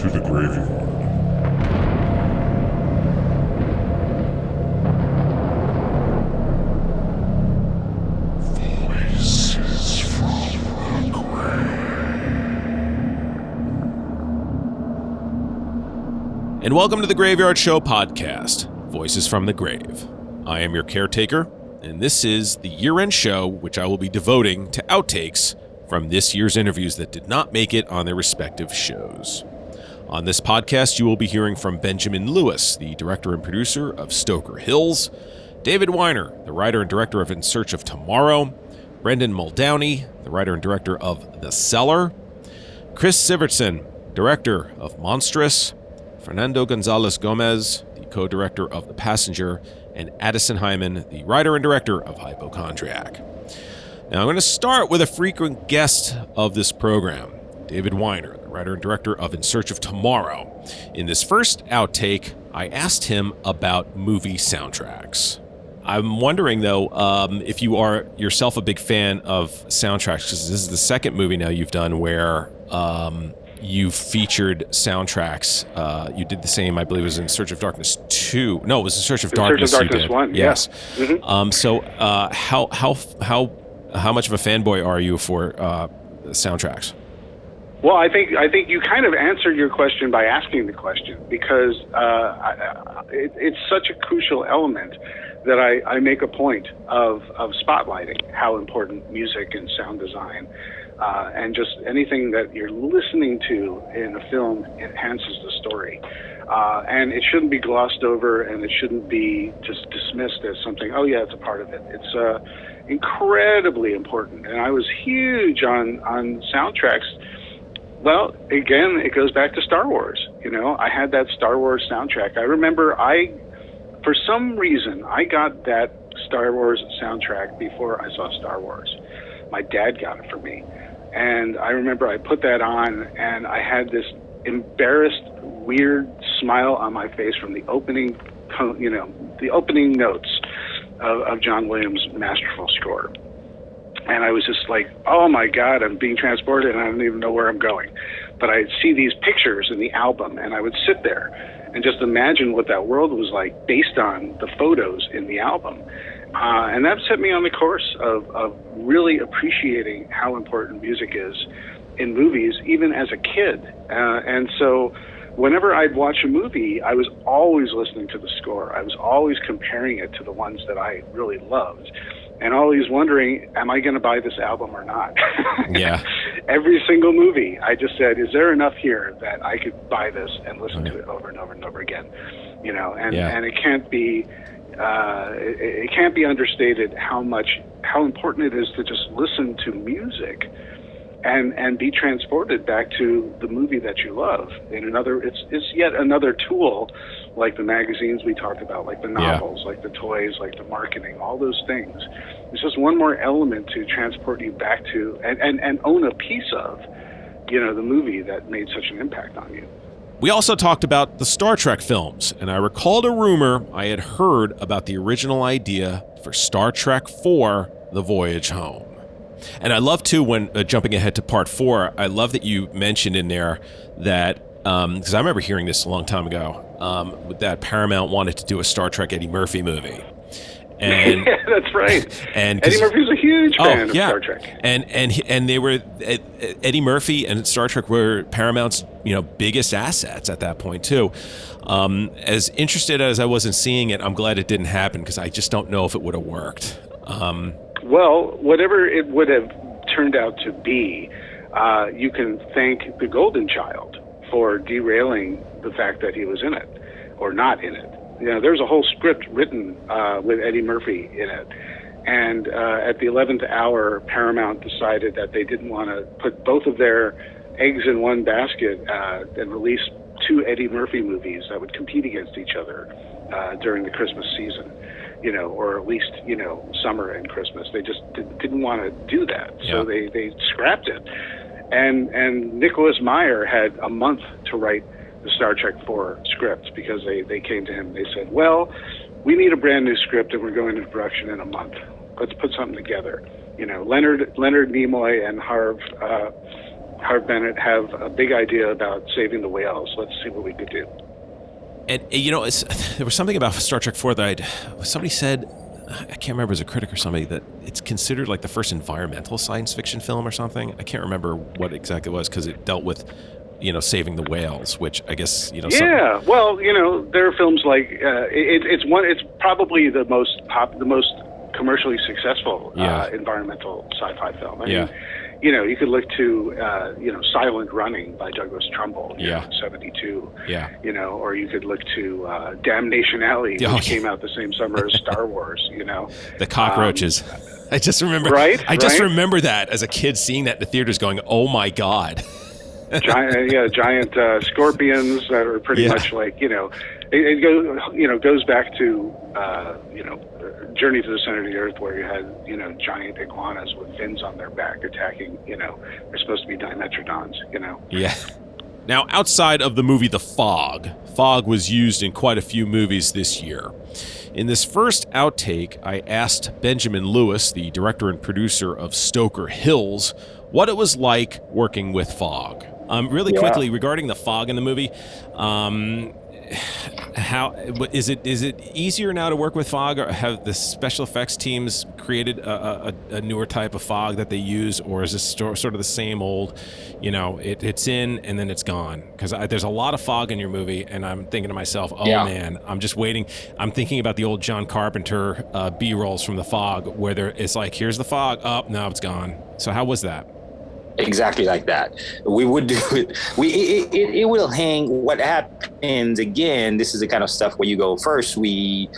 to the graveyard. Voices from the grave. And welcome to the Graveyard Show podcast, Voices from the Grave. I am your caretaker, and this is the year-end show, which I will be devoting to outtakes from this year's interviews that did not make it on their respective shows. On this podcast, you will be hearing from Benjamin Lewis, the director and producer of Stoker Hills, David Weiner, the writer and director of In Search of Tomorrow, Brendan Muldowney, the writer and director of The Cellar, Chris Sivertson, director of Monstrous, Fernando Gonzalez Gomez, the co-director of The Passenger, and Addison Heimann, the writer and director of Hypochondriac. Now, I'm going to start with a frequent guest of this program, David Weiner, the writer and director of In Search of Tomorrow. In this first outtake, I asked him about movie soundtracks. I'm wondering, though, if you are yourself a big fan of soundtracks, because this is the second movie now you've done where you've featured soundtracks. You did the same, I believe it was In Search of Darkness 2. No, it was In Search of Darkness. In Search of Darkness 1, yes. Yeah. Mm-hmm. So how much of a fanboy are you for soundtracks? Well, I think you kind of answered your question by asking the question, because it's such a crucial element that I make a point of spotlighting how important music and sound design and just anything that you're listening to in a film enhances the story. And it shouldn't be glossed over, and it shouldn't be just dismissed as something, oh yeah, it's a part of it. It's incredibly important. And I was huge on soundtracks. Well, again, it goes back to Star Wars. You know, I had that Star Wars soundtrack. I remember for some reason, I got that Star Wars soundtrack before I saw Star Wars. My dad got it for me. And I remember I put that on, and I had this embarrassed, weird smile on my face from the opening notes of John Williams' masterful score. And I was just like, oh my God, I'm being transported and I don't even know where I'm going. But I'd see these pictures in the album, and I would sit there and just imagine what that world was like based on the photos in the album. And that set me on the course of really appreciating how important music is in movies, even as a kid. And so whenever I'd watch a movie, I was always listening to the score. I was always comparing it to the ones that I really loved, and always wondering, am I going to buy this album or not? Yeah. Every single movie, I just said, is there enough here that I could buy this and listen to it over and over and over again? You know, and it can't be understated how important it is to just listen to music and be transported back to the movie that you love. It's yet another tool, like the magazines we talked about, like the novels, like the toys, like the marketing, all those things. It's just one more element to transport you back to and own a piece of, you know, the movie that made such an impact on you. We also talked about the Star Trek films, and I recalled a rumor I had heard about the original idea for Star Trek IV, The Voyage Home. And I love, too, when jumping ahead to part 4, I love that you mentioned in there that, because I remember hearing this a long time ago, that Paramount wanted to do a Star Trek Eddie Murphy movie. And, yeah, that's right. And Eddie Murphy's a huge fan of Star Trek. And they were Eddie Murphy and Star Trek were Paramount's biggest assets at that point too. As interested as I was in seeing it, I'm glad it didn't happen because I just don't know if it would have worked. Well, whatever it would have turned out to be, you can thank The Golden Child for derailing the fact that he was in it or not in it. You know, there's a whole script written with Eddie Murphy in it. And at the 11th hour, Paramount decided that they didn't want to put both of their eggs in one basket and release 2 Eddie Murphy movies that would compete against each other during the Christmas season, or at least, summer and Christmas. They just didn't want to do that. Yeah. So they scrapped it. And Nicholas Meyer had a month to write the Star Trek IV script because they came to him and they said, well, we need a brand new script and we're going into production in a month. Let's put something together. Leonard Nimoy and Harv Harv Bennett have a big idea about saving the whales. Let's see what we could do. And there was something about Star Trek 4 that somebody said, I can't remember, as a critic or somebody, that it's considered like the first environmental science fiction film or something. I can't remember what exactly it was, because it dealt with, saving the whales, which I guess, Yeah, well, there are films like it's probably the most commercially successful environmental sci-fi film. I mean, you could look to Silent Running by Douglas Trumbull, in 1972. Or you could look to Damnation Alley, which came out the same summer as Star Wars. The cockroaches. I just remember. Right. I just remember that as a kid, seeing that in the theaters, going, "Oh my God." Giant scorpions that are pretty much like it goes back to Journey to the Center of the Earth, where you had giant iguanas with fins on their back attacking. They're supposed to be dimetrodons. Yeah. Now, outside of the movie The Fog was used in quite a few movies this year. In this first outtake, I asked Benjamin Lewis, the director and producer of Stoker Hills, what it was like working with fog. Really quickly, regarding the fog in the movie, how is it easier now to work with fog, or have the special effects teams created a newer type of fog that they use, or is this sort of the same old, it's in and then it's gone? Because there's a lot of fog in your movie, and I'm thinking to myself, man, I'm just waiting. I'm thinking about the old John Carpenter B-rolls from The Fog, where it's like, here's the fog, now it's gone. So how was that? Exactly like that. We would do it. It will hang. What happens again? This is the kind of stuff where you go first. We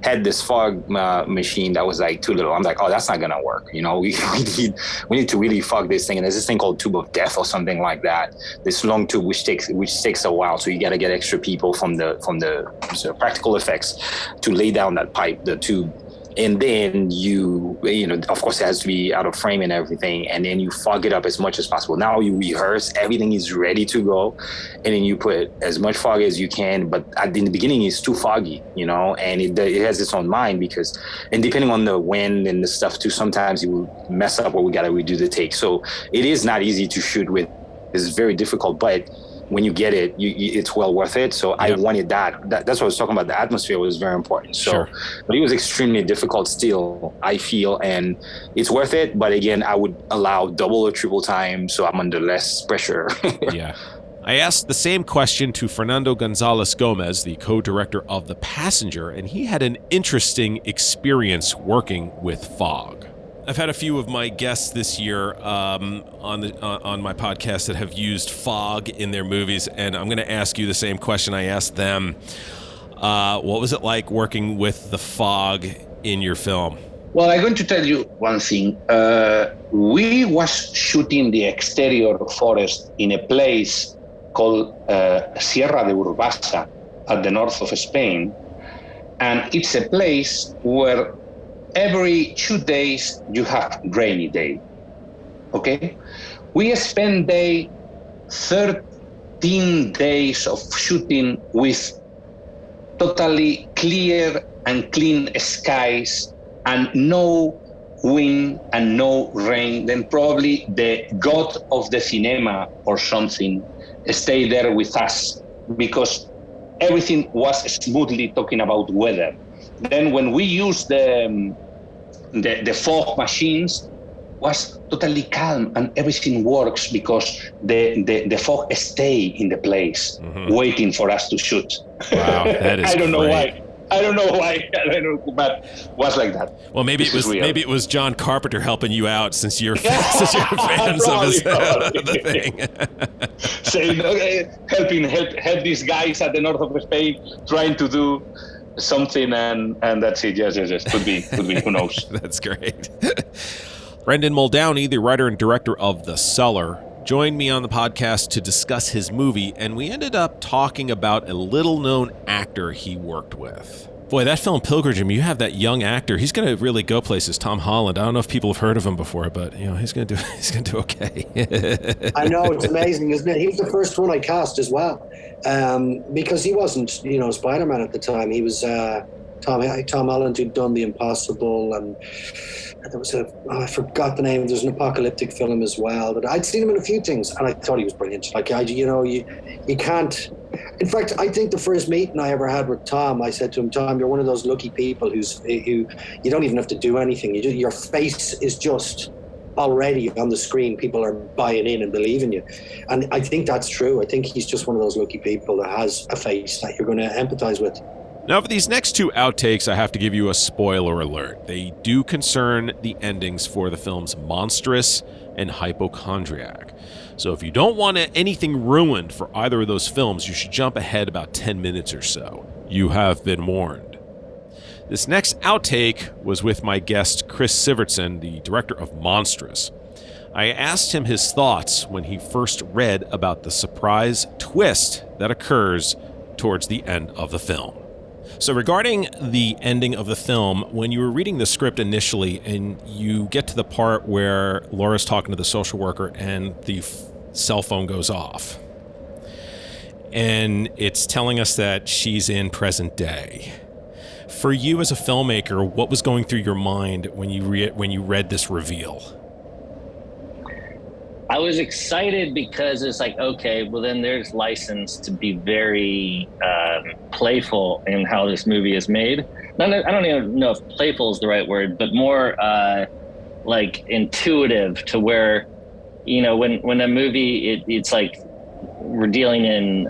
had this fog machine that was like too little. I'm like, that's not gonna work. We need to really fog this thing. And there's this thing called tube of death or something like that. This long tube which takes a while. So you got to get extra people from the practical effects to lay down that pipe, the tube. And then of course, it has to be out of frame and everything. And then you fog it up as much as possible. Now you rehearse, everything is ready to go. And then you put as much fog as you can. But in the beginning, it's too foggy, and it has its own mind and depending on the wind and the stuff too, sometimes you will mess up where we got to redo the take. So it is not easy to shoot with. It's very difficult, but when you get it, it's well worth it. So I wanted that. That's what I was talking about. The atmosphere was very important. So, But it was extremely difficult still, I feel, and it's worth it. But again, I would allow double or triple time, so I'm under less pressure. I asked the same question to Fernando Gonzalez Gomez, the co-director of The Passenger, and he had an interesting experience working with fog. I've had a few of my guests this year on my podcast that have used fog in their movies, and I'm going to ask you the same question I asked them. What was it like working with the fog in your film? Well, I'm going to tell you one thing. We was shooting the exterior forest in a place called Sierra de Urbasa at the north of Spain, and it's a place where every 2 days you have rainy day. Okay? We spend 13 days of shooting with totally clear and clean skies and no wind and no rain. Then probably the god of the cinema or something stayed there with us, because everything was smoothly talking about weather. Then when we used the fog machines, was totally calm and everything works because the fog stay in the place, waiting for us to shoot. Wow, that is I don't know great. why. I don't know, but it was like that. Well, maybe it was John Carpenter helping you out, since you're fans of the thing. Saying, okay, help these guys at the north of Spain trying to do something, and that's it. Yes. Could be. Who knows? That's great. Brendan Muldowney, the writer and director of The Cellar, joined me on the podcast to discuss his movie, and we ended up talking about a little-known actor he worked with. Boy, that film Pilgrim, you have that young actor. He's going to really go places. Tom Holland. I don't know if people have heard of him before, but he's going to do okay. I know, it's amazing, isn't it? He was the first one I cast as well, because he wasn't, Spider-Man at the time. He was Tom Holland, who'd done The Impossible, and there was I forgot the name. There's an apocalyptic film as well. But I'd seen him in a few things, and I thought he was brilliant. Like you can't. In fact, I think the first meeting I ever had with Tom, I said to him, Tom, you're one of those lucky people who you don't even have to do anything. Your face is just already on the screen. People are buying in and believing you, and I think that's true. I think he's just one of those lucky people that has a face that you're going to empathize with. Now, for these next two outtakes, I have to give you a spoiler alert. They do concern the endings for the films Monstrous and Hypochondriac. So if you don't want anything ruined for either of those films, you should jump ahead about 10 minutes or so. You have been warned. This next outtake was with my guest, Chris Sivertson, the director of Monstrous. I asked him his thoughts when he first read about the surprise twist that occurs towards the end of the film. So regarding the ending of the film, when you were reading the script initially and you get to the part where Laura's talking to the social worker and the cell phone goes off, and it's telling us that she's in present day. For you as a filmmaker, what was going through your mind when you read this reveal? I was excited because it's like, okay, well then there's license to be very playful in how this movie is made. I don't even know if playful is the right word, but more like intuitive, to where, when a movie, it's like we're dealing in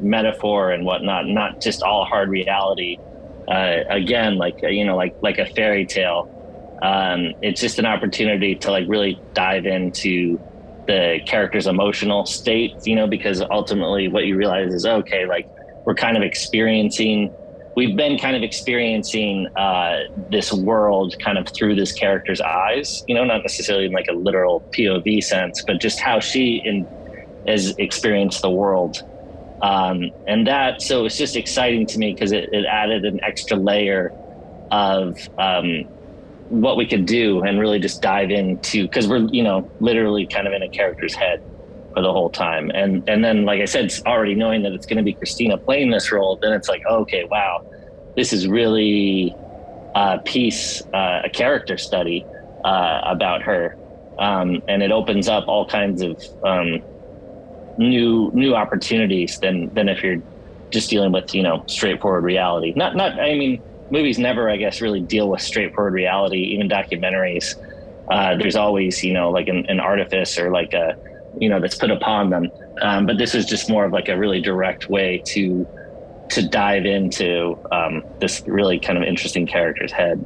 metaphor and whatnot, not just all hard reality. Again, like a fairy tale. It's just an opportunity to like really dive into the character's emotional state, because ultimately what you realize is, okay, like we've been kind of experiencing this world kind of through this character's eyes, not necessarily in like a literal POV sense, but just how she has experienced the world. So it's just exciting to me because it added an extra layer of what we could do and really just dive into, because we're literally kind of in a character's head for the whole time, and then, like I said, already knowing that it's going to be Christina playing this role, then it's like, okay, wow, this is really a character study about her, and it opens up all kinds of new opportunities than if you're just dealing with straightforward reality. Movies never, I guess, really deal with straightforward reality, even documentaries. There's always, like an artifice or like a, that's put upon them. But this is just more of like a really direct way to dive into this really kind of interesting character's head.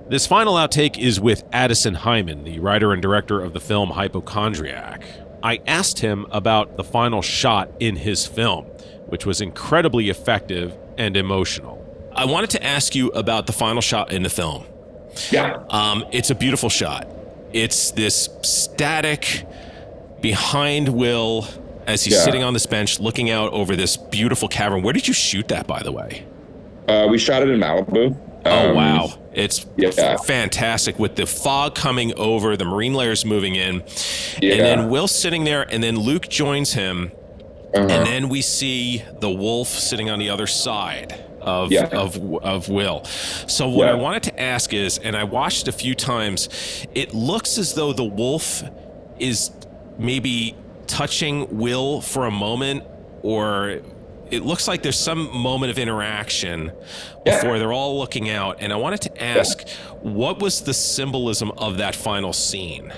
This final outtake is with Addison Heimann, the writer and director of the film Hypochondriac. I asked him about the final shot in his film, which was incredibly effective and emotional. I wanted to ask you about the final shot in the film. Yeah. It's a beautiful shot. It's this static behind Will as he's sitting on this bench looking out over this beautiful cavern. Where did you shoot that, by the way? We shot it in Malibu. Oh, wow. It's fantastic with the fog coming over, the marine layers moving in, and then Will sitting there, and then Luke joins him, and then we see the wolf sitting on the other side of Will. So what I wanted to ask is, and I watched a few times, it looks as though the wolf is maybe touching Will for a moment, or it looks like there's some moment of interaction before they're all looking out. And I wanted to ask, what was the symbolism of that final scene?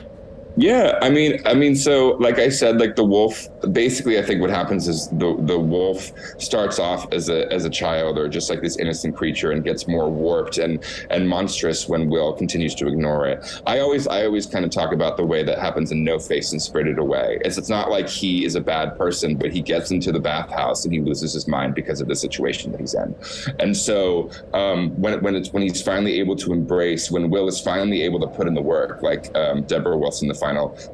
Yeah, I mean, so like I said, like the wolf, basically I think what happens is the wolf starts off as a child or just like this innocent creature and gets more warped and monstrous when Will continues to ignore it. I always kind of talk about the way that happens in No Face and Spirited Away. It's not like he is a bad person, but he gets into the bathhouse and he loses his mind because of the situation that he's in. And so when he's finally able to embrace, when Will is finally able to put in the work, like Deborah Wilson, the final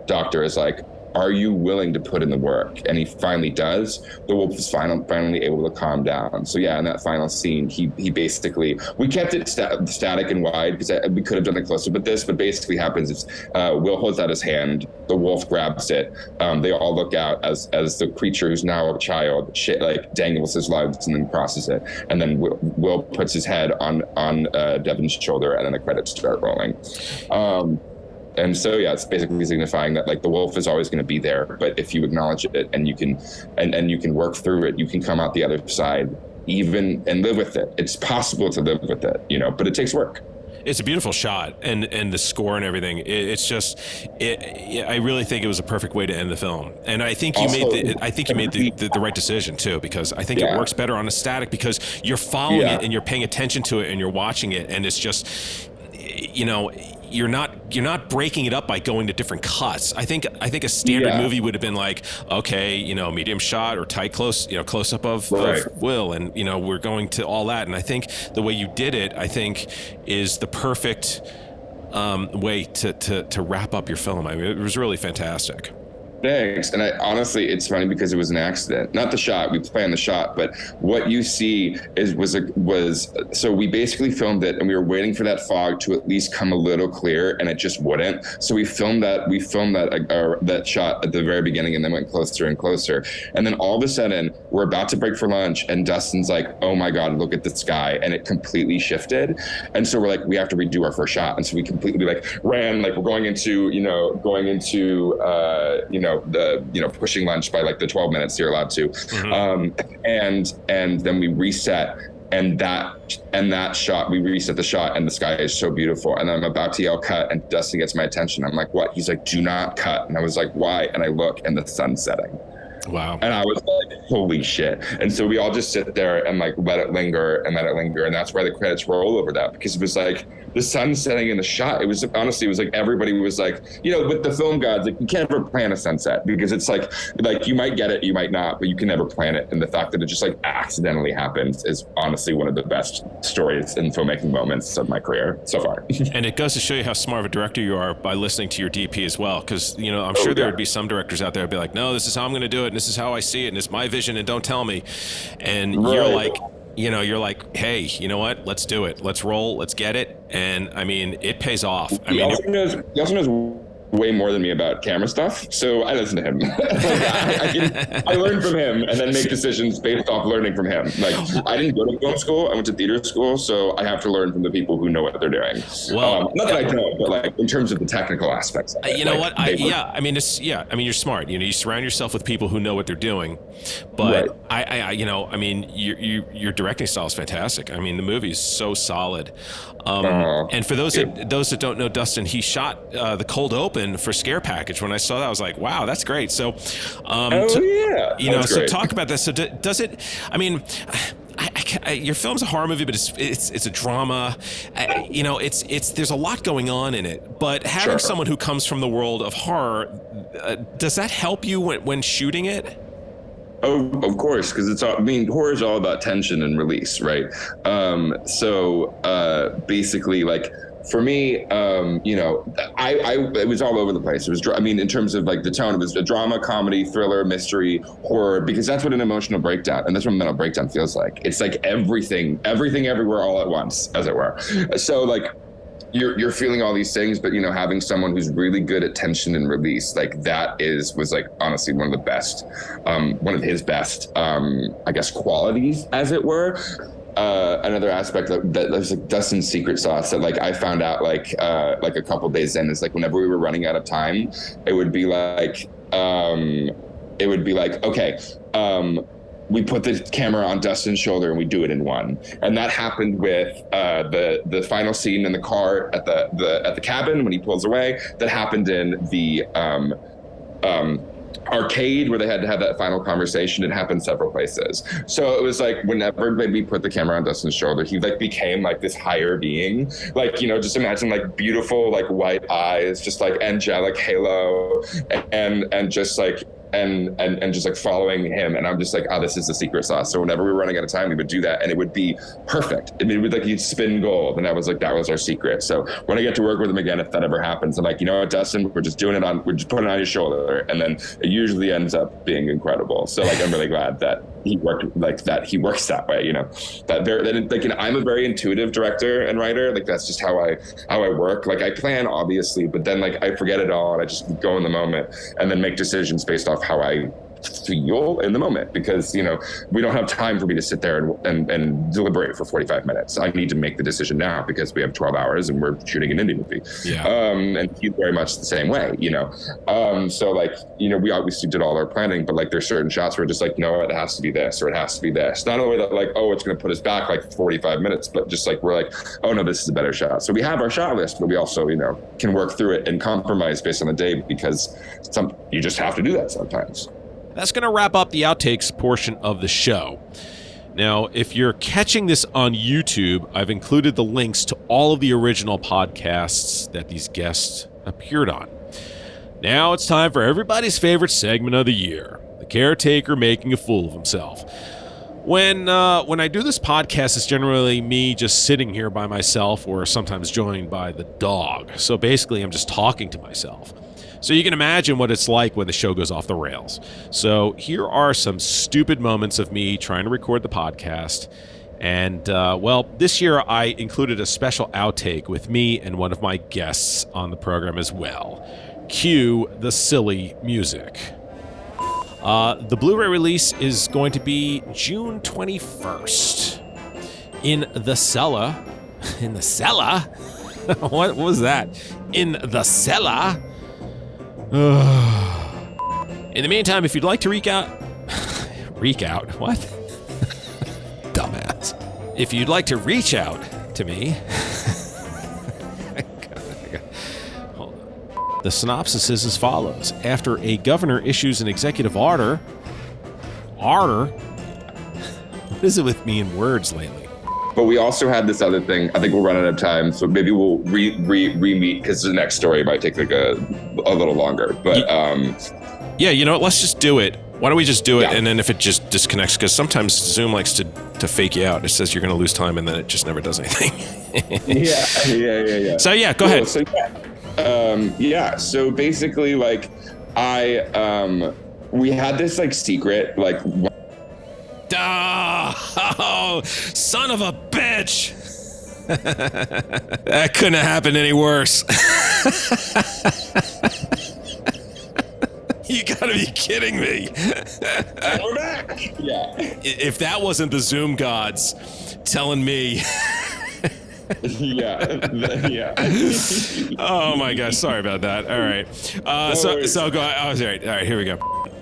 doctor, is like, are you willing to put in the work? And he finally does. The wolf is finally able to calm down. So yeah, in that final scene, he basically, we kept it static and wide because we could have done it closer with this, but basically happens is Will holds out his hand, the wolf grabs it, they all look out as the creature who's now a child dangles his legs and then crosses it, and then Will puts his head on Devin's shoulder, and then the credits start rolling. And so yeah, it's basically signifying that like the wolf is always going to be there, but if you acknowledge it and you can and you can work through it, you can come out the other side even and live with it. It's possible to live with it, but it takes work. It's a beautiful shot, and the score and everything. I really think it was a perfect way to end the film, and I think you made the right decision too, because I think it works better on a static because you're following it and you're paying attention to it and you're watching it, and it's just, you're not breaking it up by going to different cuts. I think a standard movie would have been like, okay, medium shot or tight close up of Will, and we're going to all that. And I think the way you did it, I think, is the perfect way to wrap up your film. I mean, it was really fantastic. Thanks. And honestly, it's funny because it was an accident. Not the shot, we planned the shot, but what you see was so we basically filmed it and we were waiting for that fog to at least come a little clear, and it just wouldn't. So we filmed that shot at the very beginning and then went closer and closer. And then all of a sudden we're about to break for lunch and Dustin's like, oh my God, look at the sky. And it completely shifted. And so we're like, we have to redo our first shot. And so we completely ran, we're going into pushing lunch by the 12 minutes you're allowed to. And then we reset, and that shot, we reset the shot, and the sky is so beautiful. And I'm about to yell cut, and Dustin gets my attention. I'm like, what? He's like, do not cut. And I was like, why? And I look, and the sun's setting. Wow. And I was like, holy shit. And so we all just sit there and let it linger. And that's why the credits roll over that, because it was like the sun setting in the shot. It was honestly, it was like everybody was like, with the film gods, you can't ever plan a sunset because it's like you might get it, you might not, but you can never plan it. And the fact that it just accidentally happens is honestly one of the best stories and filmmaking moments of my career so far. And it goes to show you how smart of a director you are by listening to your DP as well. Because, I'm sure there would be some directors out there who'd be like, no, this is how I'm going to do it. And this is how I see it. And it's my vision. And don't tell me. And you're like, you're like, hey, you know what? Let's do it. Let's roll. Let's get it. And I mean, it pays off. He also knows way more than me about camera stuff, so I listen to him. I learn from him and then make decisions based off learning from him. I didn't go to film school, I went to theater school, so I have to learn from the people who know what they're doing. Well, not that I don't, but in terms of the technical aspects of it, you're smart. You surround yourself with people who know what they're doing. But your directing style is fantastic. I mean, the movie is so solid. And for those that don't know Dustin, he shot the cold open for Scare Package. When I saw that, I was like, wow, that's great. So, so talk about that. So does it, I mean, your film's a horror movie, but it's a drama. There's a lot going on in it. But having someone who comes from the world of horror, does that help you when shooting it? Oh, of course, because horror is all about tension and release, right? Basically, for me, it was all over the place. It was, in terms of the tone, it was a drama, comedy, thriller, mystery, horror, because that's what an emotional breakdown, and that's what a mental breakdown feels like. It's everything, everywhere, all at once, as it were. So you're feeling all these things, but having someone who's really good at tension and release, was honestly one of the best, one of his best, I guess, qualities, as it were. Another aspect that was Dustin's secret sauce that I found out a couple days in is whenever we were running out of time, it would be okay, we put the camera on Dustin's shoulder and we do it in one. And that happened with the final scene in the car at the cabin when he pulls away. That happened in the arcade where they had to have that final conversation. It happened several places. So it was whenever we put the camera on Dustin's shoulder, he became this higher being. Just imagine beautiful white eyes, just angelic halo, and just and just like following him. And I'm just like, oh, this is the secret sauce. So whenever we were running out of time, we would do that and it would be perfect. I mean, it would like, you'd spin gold. And I was like, that was our secret. So when I get to work with him again, if that ever happens, I'm like, you know what, Dustin, we're just putting it on your shoulder. And then it usually ends up being incredible. So like, I'm really glad that he works that way, you know. I'm a very intuitive director and writer. Like that's just how I work. Like I plan obviously, but then like I forget it all and I just go in the moment and then make decisions based off how I feel in the moment, because, you know, we don't have time for me to sit there and deliberate for 45 minutes. I need to make the decision now because we have 12 hours and we're shooting an indie movie. Yeah. And he's very much the same way, you know. So like, you know, we obviously did all our planning, but like there's certain shots where just like, no, it has to be this or it has to be this. Not only that like, oh, it's going to put us back like 45 minutes, but just like, we're like, oh no, this is a better shot. So we have our shot list, but we also, you know, can work through it and compromise based on the day, because you just have to do that sometimes. That's going to wrap up the outtakes portion of the show. Now, if you're catching this on YouTube, I've included the links to all of the original podcasts that these guests appeared on. Now it's time for everybody's favorite segment of the year, the caretaker making a fool of himself. When I do this podcast, it's generally me just sitting here by myself or sometimes joined by the dog. So basically, I'm just talking to myself. So you can imagine what it's like when the show goes off the rails. So here are some stupid moments of me trying to record the podcast. And, well, this year I included a special outtake with me and one of my guests on the program as well. Cue the silly music. The Blu-ray release is going to be June 21st. In the Cellar. In the Cellar? What was that? In the Cellar? In the meantime, if you'd like to reach out, what? Dumbass. If you'd like to reach out to me, hold on. The synopsis is as follows. After a governor issues an executive order, what is it with me in words lately? But we also had this other thing. I think we'll run out of time, so maybe we'll re-meet, because the next story might take like a little longer. But yeah, you know what? Let's just do it. Why don't we just do it, and then if it just disconnects, because sometimes Zoom likes to fake you out. It says you're going to lose time, and then it just never does anything. Yeah. So yeah, go ahead. So So basically, like we had this like secret like. Oh, son of a bitch! That couldn't have happened any worse. You gotta be kidding me. We're back. Yeah. If that wasn't the Zoom gods telling me. Yeah. Oh my gosh, sorry about that. All right. So go. Oh, all right. Here we go.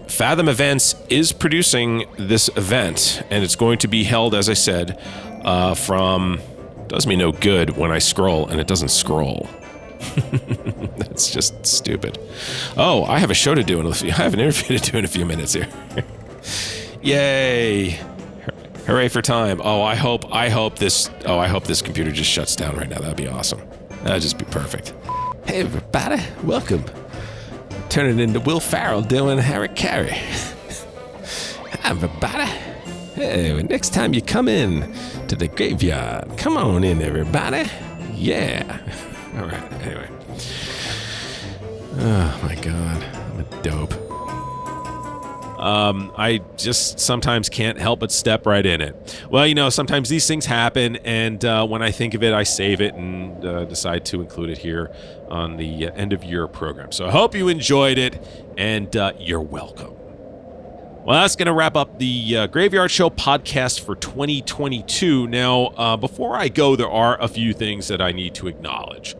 Fathom Events is producing this event, and it's going to be held, as I said, does me no good when I scroll, and it doesn't scroll. That's just stupid. Oh, I have a show to do. I have an interview to do in a few minutes here. Yay. Hooray for time. I hope this computer just shuts down right now. That'd be awesome. That'd just be perfect. Hey, everybody. Welcome. Turning into Will Ferrell doing Harry Carey. Hi, everybody. Hey, next time you come in to the graveyard, come on in, everybody. Yeah. All right, anyway. Oh, my God. I'm a dope. I just sometimes can't help but step right in it. Well, you know, sometimes these things happen, and when I think of it, I save it and decide to include it here on the end of year program. So I hope you enjoyed it, and you're welcome. Well, that's going to wrap up the Graveyard Show podcast for 2022. Now, before I go, there are a few things that I need to acknowledge.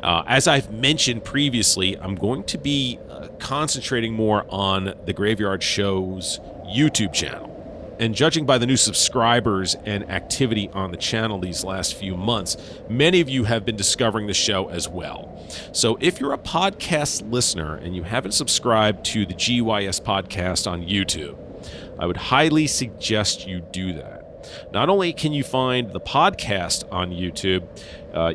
As I've mentioned previously, I'm going to be concentrating more on the Graveyard Show's YouTube channel. And judging by the new subscribers and activity on the channel these last few months, many of you have been discovering the show as well. So if you're a podcast listener and you haven't subscribed to the GYS podcast on YouTube, I would highly suggest you do that. Not only can you find the podcast on YouTube,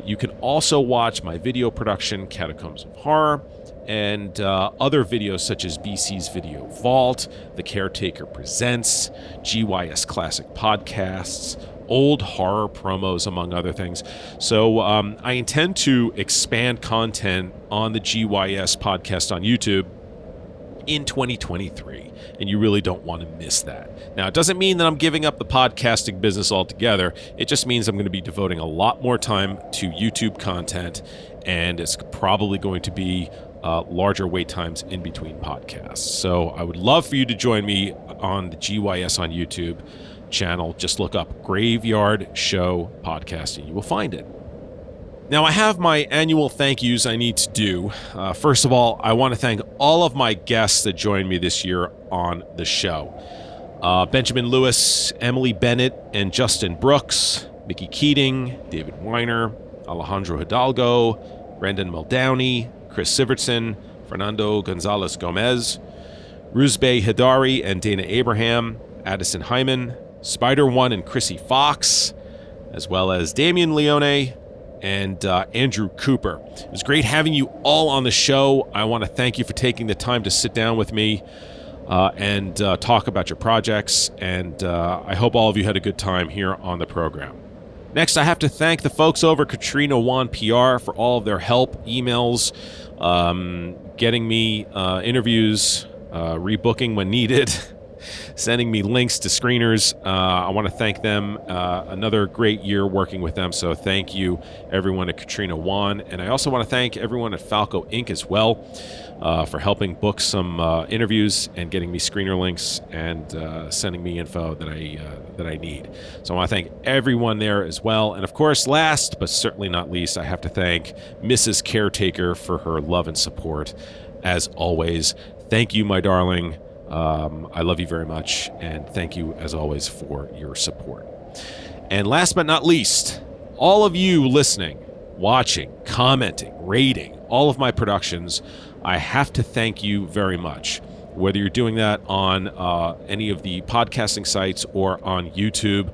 you can also watch my video production, Catacombs of Horror, and other videos such as BC's Video Vault, The Caretaker Presents, GYS Classic Podcasts, old horror promos, among other things. So I intend to expand content on the GYS podcast on YouTube in 2023, and you really don't want to miss that. Now, it doesn't mean that I'm giving up the podcasting business altogether. It just means I'm going to be devoting a lot more time to YouTube content, and it's probably going to be larger wait times in between podcasts. So I would love for you to join me on the GYS on YouTube channel. Just look up Graveyard Show Podcast and you will find it. Now, I have my annual thank yous I need to do. First of all, I want to thank all of my guests that joined me this year on the show. Benjamin Lewis, Emily Bennett, and Justin Brooks, Mickey Keating, David Weiner, Alejandro Hidalgo, Brendan Muldowney, Chris Sivertson, Fernando Gonzalez Gomez, Ruzbe Hidari and Dana Abraham, Addison Heimann, Spider-One and Chrissy Fox, as well as Damian Leone and Andrew Cooper. It was great having you all on the show. I want to thank you for taking the time to sit down with me and talk about your projects, and I hope all of you had a good time here on the program. Next, I have to thank the folks over at Katrina Wan PR for all of their help, emails, getting me interviews, rebooking when needed, sending me links to screeners. I want to thank them. Another great year working with them, so thank you, everyone at Katrina Wan. And I also want to thank everyone at Falco Inc. as well for helping book some interviews and getting me screener links and sending me info that I need. So I want to thank everyone there as well. And of course, last but certainly not least, I have to thank Mrs. Caretaker for her love and support. As always, thank you, my darling. I love you very much, and thank you, as always, for your support. And last but not least, all of you listening, watching, commenting, rating all of my productions, I have to thank you very much. Whether you're doing that on any of the podcasting sites or on YouTube,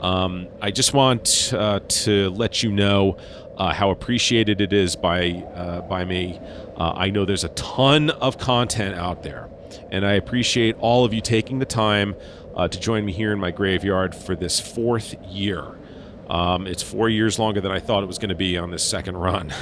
I just want to let you know how appreciated it is by me. I know there's a ton of content out there, and I appreciate all of you taking the time to join me here in my graveyard for this fourth year. It's 4 years longer than I thought it was going to be on this second run.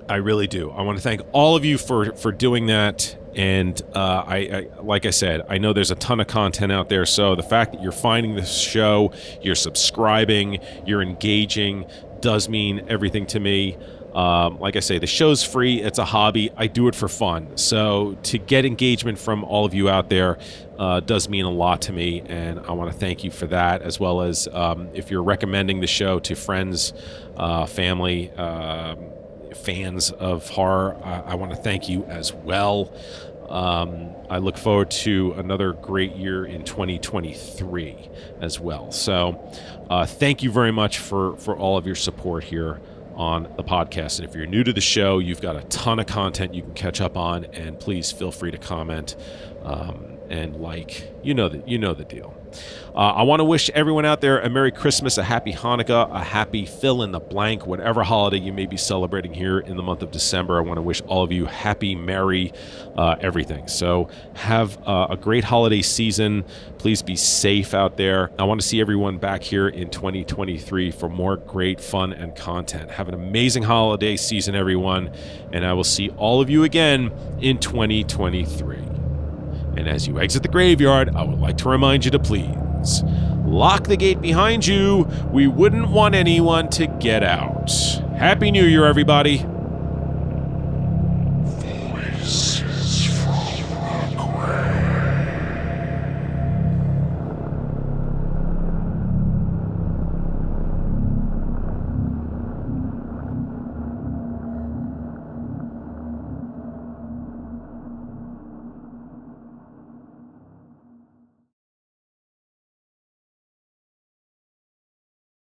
I really do. I want to thank all of you for doing that. And I like I said, I know there's a ton of content out there. So the fact that you're finding this show, you're subscribing, you're engaging, does mean everything to me. Like I say, the show's free. It's a hobby. I do it for fun. So to get engagement from all of you out there does mean a lot to me, and I want to thank you for that, as well as if you're recommending the show to friends, family, fans of horror, I want to thank you as well. I look forward to another great year in 2023 as well. So thank you very much for all of your support here on the podcast. And if you're new to the show, you've got a ton of content you can catch up on, and please feel free to comment and like. You know the deal. I want to wish everyone out there a Merry Christmas, a Happy Hanukkah, a happy fill in the blank, whatever holiday you may be celebrating here in the month of December. I want to wish all of you happy, merry, everything. So have a great holiday season. Please be safe out there. I want to see everyone back here in 2023 for more great fun and content. Have an amazing holiday season, everyone, and I will see all of you again in 2023. And as you exit the graveyard, I would like to remind you to please lock the gate behind you. We wouldn't want anyone to get out. Happy New Year, everybody.